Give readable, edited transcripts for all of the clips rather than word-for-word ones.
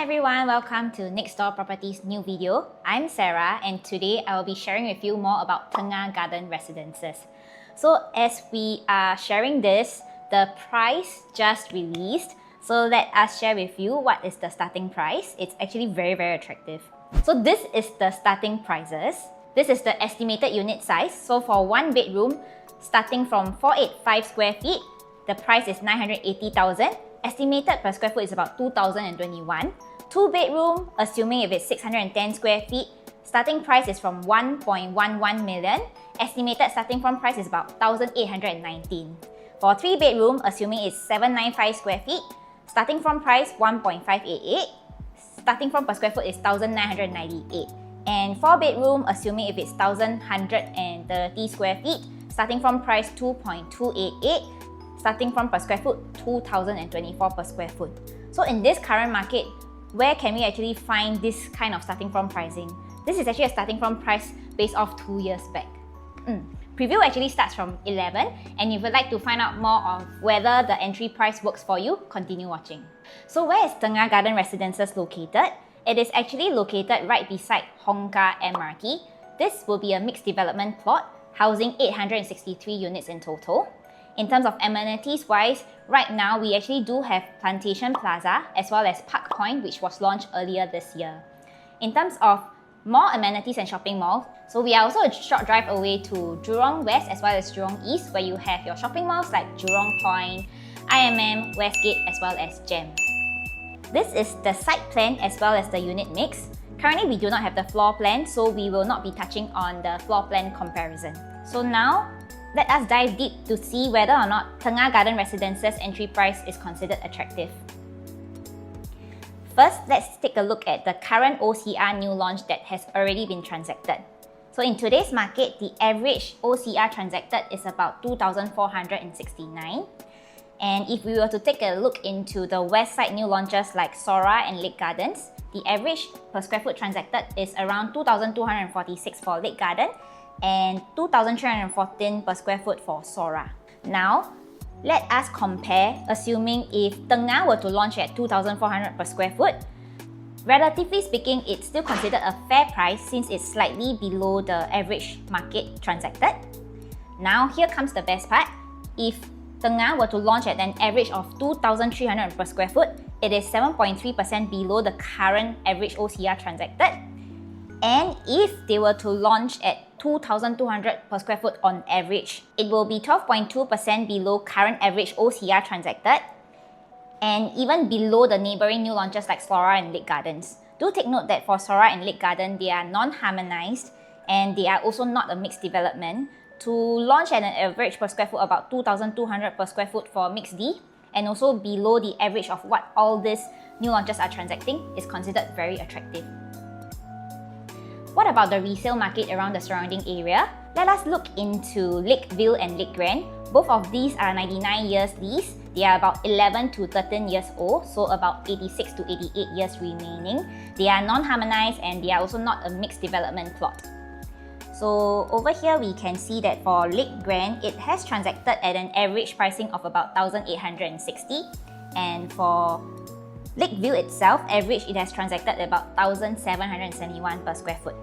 everyone, welcome to Next Door Properties new video. I'm Sarah and today I will be sharing with you more about Tengah Garden Residences. So as we are sharing this, the price just released. So let us share with you what is the starting price. It's actually very attractive. So this is the starting prices. This is the estimated unit size. So for one bedroom, starting from 485 square feet, the price is 980,000. Estimated per square foot is about 2,021. Two bedroom, assuming if it's 610 square feet, starting price is from 1.11 million. Estimated starting from price is about 1,819. For three bedroom, assuming it's 795 square feet, starting from price 1.588. Starting from per square foot is 1,998. And four bedroom, assuming if it's 1,130 square feet, starting from price 2.288. Starting from per square foot, 2,024 per square foot. So in this current market, where can we actually find this kind of starting from pricing? This is actually a starting from price based off 2 years back. Preview actually starts from 11, and if you'd like to find out more of whether the entry price works for you, continue watching. So where is Tengah Garden Residences located? It is actually located right beside Hongkar MRT. This will be a mixed development plot, housing 863 units in total. In terms of amenities wise, right now we actually do have Plantation Plaza as well as Park Point, which was launched earlier this year. In terms of more amenities and shopping malls, so we are also a short drive away to Jurong West as well as Jurong East, where you have your shopping malls like Jurong Point, IMM, Westgate as well as GEM. This is the site plan as well as the unit mix. Currently we do not have the floor plan, so we will not be touching on the floor plan comparison. So now, let us dive deep to see whether or not Tengah Garden Residences entry price is considered attractive. First, let's take a look at the current OCR new launch that has already been transacted. So in today's market, the average OCR transacted is about 2,469. And if we were to take a look into the west side new launches like Sora and Lake Gardens, the average per square foot transacted is around 2,246 for Lake Garden and 2,314 per square foot for Sora. Now, let us compare, assuming if Tengah were to launch at 2,400 per square foot. Relatively speaking, it's still considered a fair price since it's slightly below the average market transacted. Now, here comes the best part. If Tengah were to launch at an average of 2,300 per square foot, it is 7.3% below the current average OCR transacted. And if they were to launch at 2,200 per square foot on average, it will be 12.2% below current average OCR transacted and even below the neighbouring new launches like Sora and Lake Gardens. Do take note that for Sora and Lake Garden, they are non-harmonised and they are also not a mixed development. To launch at an average per square foot about 2,200 per square foot for mixed D and also below the average of what all these new launches are transacting is considered very attractive. What about the resale market around the surrounding area? Let us look into Lakeville and Lake Grand. Both of these are 99 years lease. They are about 11 to 13 years old, so about 86 to 88 years remaining. They are non-harmonized and they are also not a mixed development plot. So over here we can see that for Lake Grand, it has transacted at an average pricing of about 1,860, and for Lakeville itself, average it has transacted about 1,771 per square foot.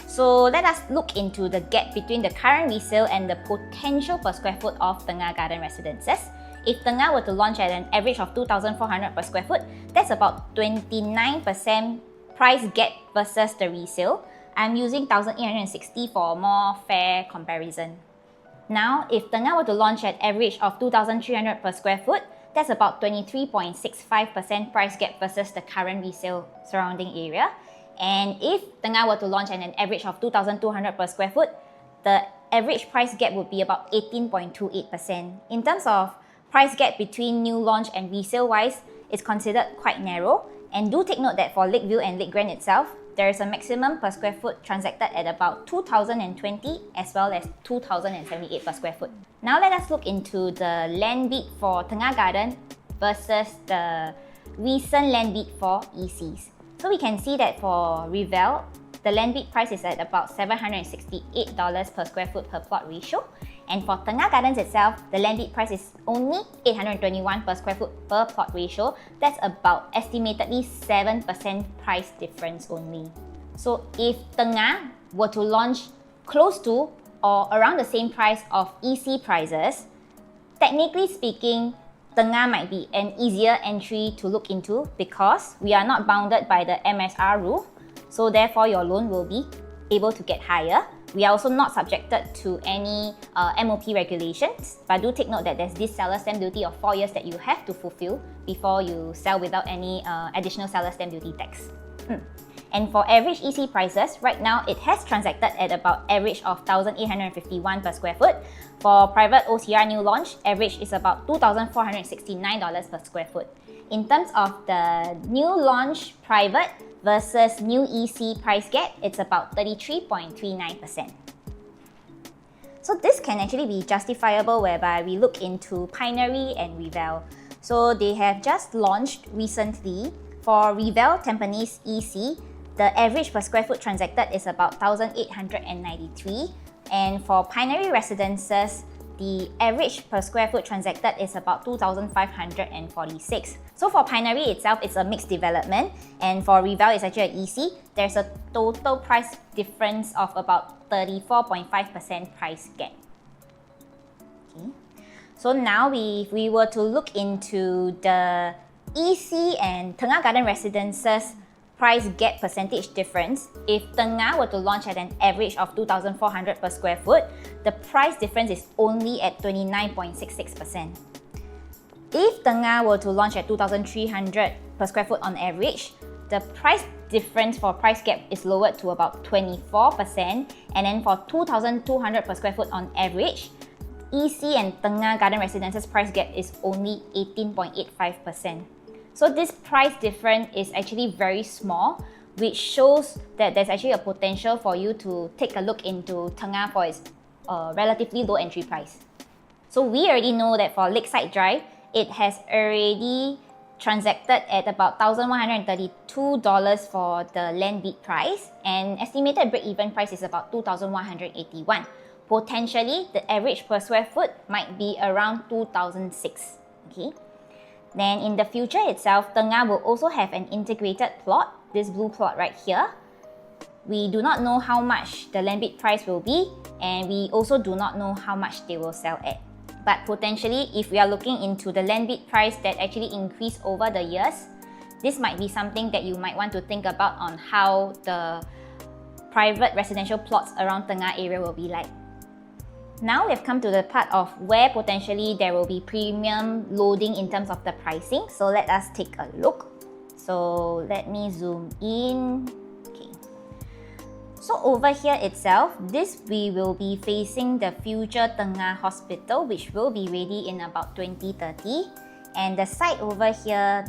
So let us look into the gap between the current resale and the potential per square foot of Tengah Garden Residences. If Tengah were to launch at an average of 2,400 per square foot, that's about 29% price gap versus the resale. I'm using 1,860 for a more fair comparison. Now, if Tengah were to launch at average of 2,300 per square foot, that's about 23.65% price gap versus the current resale surrounding area. And if Tengah were to launch at an average of 2,200 per square foot, the average price gap would be about 18.28%. In terms of price gap between new launch and resale wise, it's considered quite narrow. And do take note that for Lakeville and Lake Grand itself, there is a maximum per square foot transacted at about 2,020 as well as 2,078 per square foot. Now let us look into the land bid for Tengah Garden versus the recent land bid for ECs. So we can see that for Revel, the land bid price is at about $768 per square foot per plot ratio, And for Tengah Gardens itself, the land bid price is only 821 per square foot per plot ratio. That's about estimatedly 7% price difference only. So if Tengah were to launch close to or around the same price of EC prices, technically speaking, Tengah might be an easier entry to look into because we are not bounded by the MSR rule, so therefore your loan will be able to get higher. We are also not subjected to any MOP regulations, but do take note that there's this seller stamp duty of 4 years that you have to fulfill before you sell without any additional seller stamp duty tax. And for average EC prices, right now it has transacted at about average of 1,851 per square foot. For private OCR new launch, average is about $2,469 per square foot. In terms of the new launch private versus new EC price gap, it's about 33.39%. So this can actually be justifiable whereby we look into Pinery and Revale. So they have just launched recently. For Revale Tampines EC, the average per square foot transacted is about 1,893, and for Pinery Residences, the average per square foot transacted is about 2,546. So for Pinery itself, it's a mixed development, and for Revale, it's actually an EC. There's a total price difference of about 34.5% price gap. Okay. So now if we were to look into the EC and Tengah Garden Residences price gap percentage difference, if Tengah were to launch at an average of 2,400 per square foot, the price difference is only at 29.66%. If Tengah were to launch at 2,300 per square foot on average, the price difference for price gap is lowered to about 24%, and then for 2,200 per square foot on average, EC and Tengah Garden Residences price gap is only 18.85%. So this price difference is actually very small, which shows that there's actually a potential for you to take a look into Tengah for its relatively low entry price. So we already know that for Lakeside Drive, it has already transacted at about $1,132 for the land bid price, and estimated break-even price is about $2,181. Potentially, the average per square foot might be around $2,006. Okay. Then in the future itself, Tengah will also have an integrated plot, this blue plot right here. We do not know how much the land bid price will be, and we also do not know how much they will sell at. But potentially, if we are looking into the land bid price that actually increased over the years, this might be something that you might want to think about on how the private residential plots around Tengah area will be like. Now we have come to the part of where potentially there will be premium loading in terms of the pricing. So let us take a look. So let me zoom in. Okay. So over here itself, we will be facing the future Tengah Hospital, which will be ready in about 2030. And the site over here,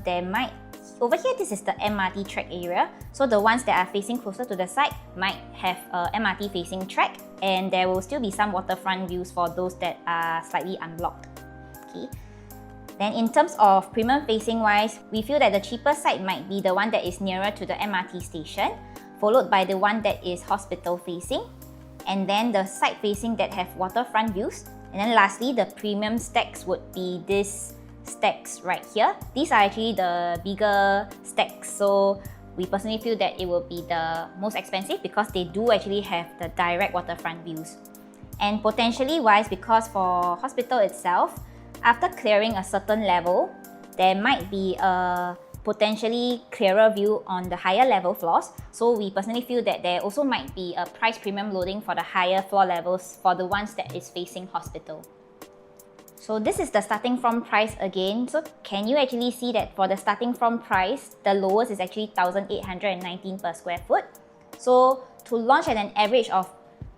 this is the MRT track area. So the ones that are facing closer to the site might have a MRT facing track, and there will still be some waterfront views for those that are slightly unblocked. Okay. Then in terms of premium facing wise, we feel that the cheapest site might be the one that is nearer to the MRT station, followed by the one that is hospital facing, and then the site facing that have waterfront views, and then lastly the premium stacks would be this stacks right here. These are actually the bigger stacks, so we personally feel that it will be the most expensive because they do actually have the direct waterfront views. And potentially wise, because for hospital itself, after clearing a certain level, there might be a potentially clearer view on the higher level floors. So we personally feel that there also might be a price premium loading for the higher floor levels for the ones that is facing hospital. So this is the starting from price again. So can you actually see that for the starting from price, the lowest is actually 1,819 per square foot. So to launch at an average of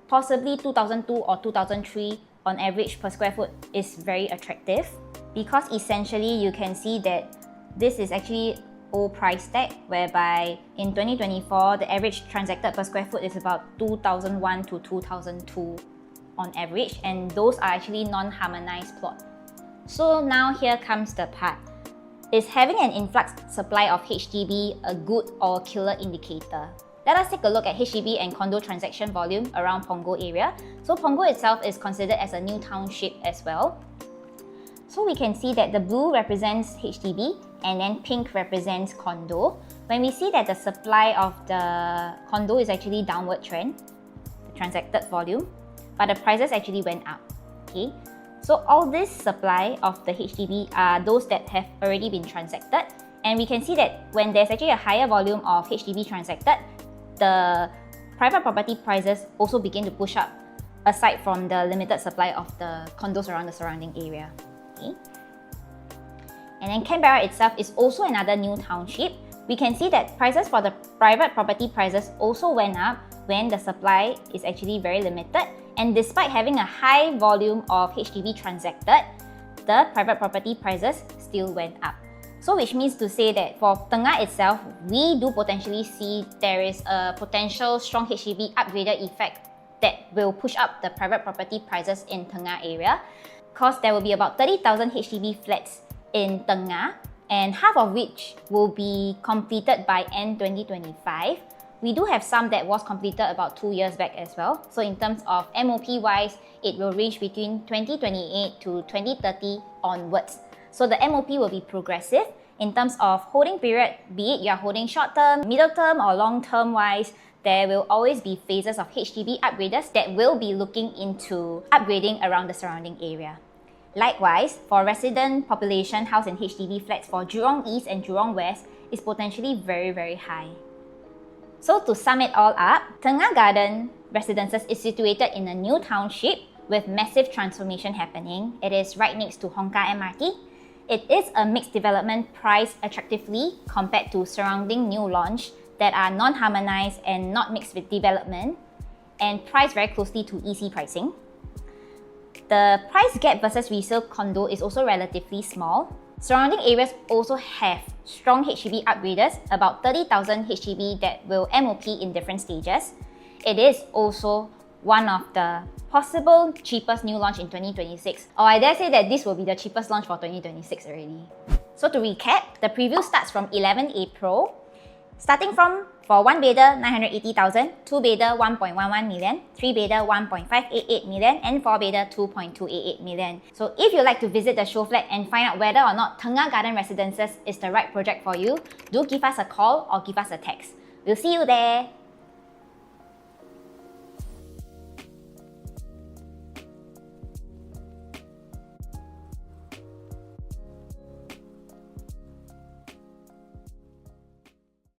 possibly 2002 or 2003 on average per square foot is very attractive, because essentially you can see that this is actually old price tag, whereby in 2024 the average transacted per square foot is about 2001 to 2002 on average, and those are actually non-harmonized plot. So now here comes the part. Is having an influx supply of HDB a good or killer indicator? let us take a look at HDB and condo transaction volume around Punggol area. So Punggol itself is considered as a new township as well. So we can see that the blue represents HDB and then pink represents condo. When we see that the supply of the condo is actually downward trend, the transacted volume, but the prices actually went up. Okay, so all this supply of the HDB are those that have already been transacted, and we can see that when there's actually a higher volume of HDB transacted, the private property prices also begin to push up, aside from the limited supply of the condos around the surrounding area. Okay. And then Canberra itself is also another new township. We can see that prices for the private property prices also went up when the supply is actually very limited, and despite having a high volume of HDB transacted, the private property prices still went up. So which means to say that for Tengah itself, we do potentially see there is a potential strong HDB upgrader effect that will push up the private property prices in Tengah area, because there will be about 30,000 HDB flats in Tengah, and half of which will be completed by end 2025. We do have some that was completed about 2 years back as well. So in terms of MOP wise, it will range between 2028 to 2030 onwards. So the MOP will be progressive in terms of holding period, be it you are holding short term, middle term or long term wise. There will always be phases of HDB upgraders that will be looking into upgrading around the surrounding area. Likewise, for resident population housed in HDB flats for Jurong East and Jurong West is potentially very, very high. So to sum it all up, Tengah Garden Residences is situated in a new township with massive transformation happening. It is right next to Hong Kah MRT. It is a mixed development priced attractively compared to surrounding new launch that are non-harmonized and not mixed with development, and priced very closely to EC pricing. The price gap versus resale condo is also relatively small. Surrounding areas also have strong HDB upgraders, about 30,000 HDB that will MOP in different stages. It is also one of the possible cheapest new launch in 2026. Or I dare say that this will be the cheapest launch for 2026 already. So to recap, the preview starts from 11 April. Starting from, for 1 bedder, 980,000, 2 bedder, 1.11 million, 3 bedder, 1.588 million, and 4 bedder, 2.288 million. So if you'd like to visit the show flat and find out whether or not Tengah Garden Residences is the right project for you, do give us a call or give us a text. We'll see you there!